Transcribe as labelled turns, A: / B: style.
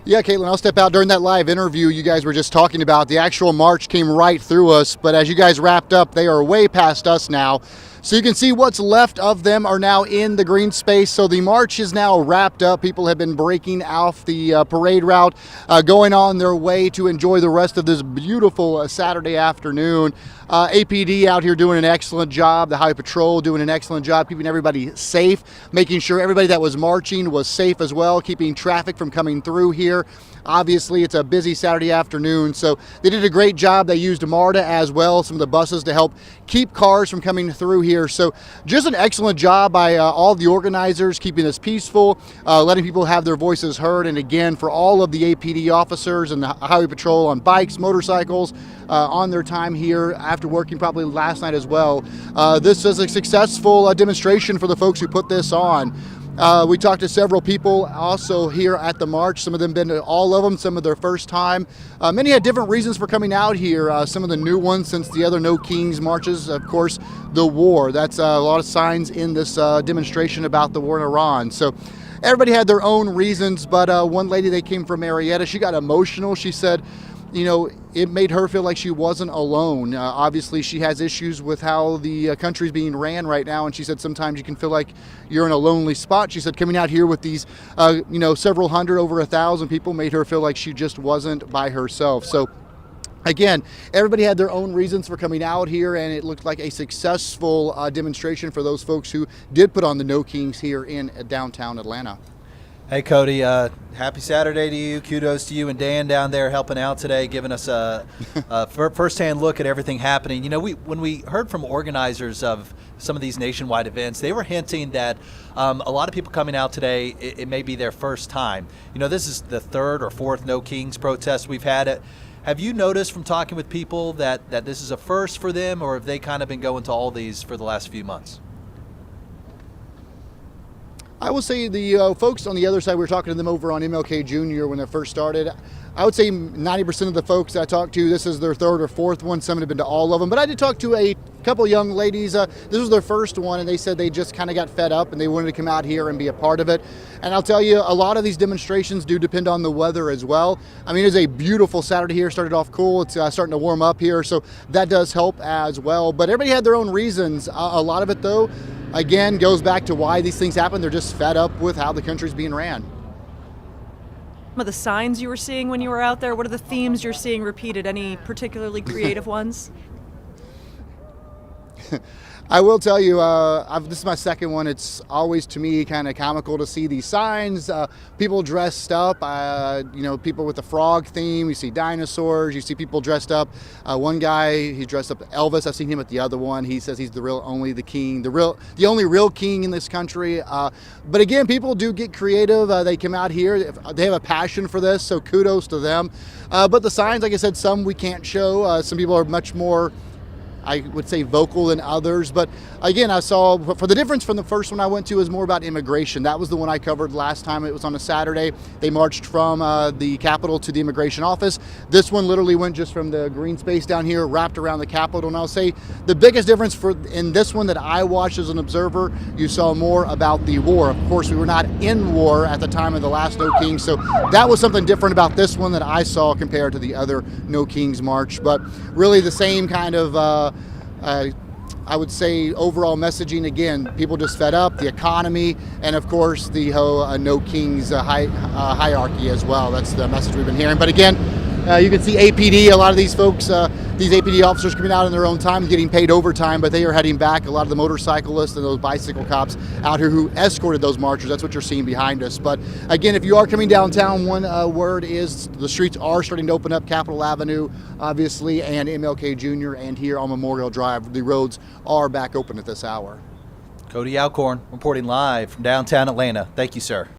A: Yeah, Caitlin, I'll step out. During that live interview you guys were just talking about, the actual march came right through us, but as you guys wrapped up, they are way past us now. So you can see what's left of them are now in the green space. So the march is now wrapped up. People have been breaking off the parade route, going on their way to enjoy the rest of this beautiful Saturday afternoon. APD out here doing an excellent job. The Highway Patrol doing an excellent job keeping everybody safe, making sure everybody that was marching was safe as well, keeping traffic from coming through here. Obviously, it's a busy Saturday afternoon, so they did a great job. They used MARTA as well, some of the buses to help keep cars from coming through here. So just an excellent job by all the organizers, keeping us peaceful, letting people have their voices heard. And again, for all of the APD officers and the Highway Patrol on bikes, motorcycles, on their time here after working probably last night as well. This is a successful demonstration for the folks who put this on. We talked to several people also here at the march. Some of them been to all of them, some of their first time. Many had different reasons for coming out here. Some of the new ones since the other No Kings marches, of course, the war. That's a lot of signs in this demonstration about the war in Iran. So everybody had their own reasons, but one lady, they came from Marietta, she got emotional. She said, you know, it made her feel like she wasn't alone. Obviously, she has issues with how the country's being ran right now, and she said sometimes you can feel like you're in a lonely spot. She said coming out here with these, several hundred, over 1,000 people made her feel like she just wasn't by herself. So again, everybody had their own reasons for coming out here, and it looked like a successful demonstration for those folks who did put on the No Kings here in downtown Atlanta.
B: Hey, Cody, happy Saturday to you. Kudos to you and Dan down there helping out today, giving us a firsthand look at everything happening. You know, when we heard from organizers of some of these nationwide events, they were hinting that a lot of people coming out today, it may be their first time. You know, this is the third or fourth No Kings protest we've had. Have you noticed from talking with people that this is a first for them, or have they kind of been going to all these for the last few months?
A: I will say the folks on the other side, we were talking to them over on MLK Jr. when they first started. I would say 90% of the folks I talked to, this is their third or fourth one. Some have been to all of them. But I did talk to a couple young ladies. This was their first one, and they said they just kind of got fed up and they wanted to come out here and be a part of it. And I'll tell you, a lot of these demonstrations do depend on the weather as well. I mean, it's a beautiful Saturday here. Started off cool. It's starting to warm up here, so that does help as well. But everybody had their own reasons. A lot of it, though, again, goes back to why these things happen. They're just fed up with how the country's being ran.
C: Some of the signs you were seeing when you were out there, what are the themes you're seeing repeated? Any particularly creative ones?
A: I will tell you, this is my second one. It's always, to me, kind of comical to see these signs. People dressed up, people with the frog theme. You see dinosaurs. You see people dressed up. One guy, he dressed up Elvis. I've seen him at the other one. He says he's the only real king in this country. But again, people do get creative. They come out here. They have a passion for this, so kudos to them. But the signs, like I said, some we can't show. Some people are much more, I would say, vocal than others. But again, I saw, for the difference from the first one I went to, is more about immigration. That was the one I covered last time. It was on a Saturday. They marched from the Capitol to the immigration office. This one literally went just from the green space down here, wrapped around the Capitol. And I'll say the biggest difference in this one that I watched as an observer, you saw more about the war. Of course, we were not in war at the time of the last No Kings, so that was something different about this one that I saw compared to the other No Kings march. But really the same kind of I would say overall messaging. Again, people just fed up, the economy, and of course the whole No Kings hierarchy as well. That's the message we've been hearing. But again, you can see APD, a lot of these folks, these APD officers coming out in their own time, getting paid overtime, but they are heading back. A lot of the motorcyclists and those bicycle cops out here who escorted those marchers, that's what you're seeing behind us. But again, if you are coming downtown, one word is the streets are starting to open up. Capitol Avenue, obviously, and MLK Jr., and here on Memorial Drive, the roads are back open at this hour.
B: Cody Alcorn reporting live from downtown Atlanta. Thank you, sir.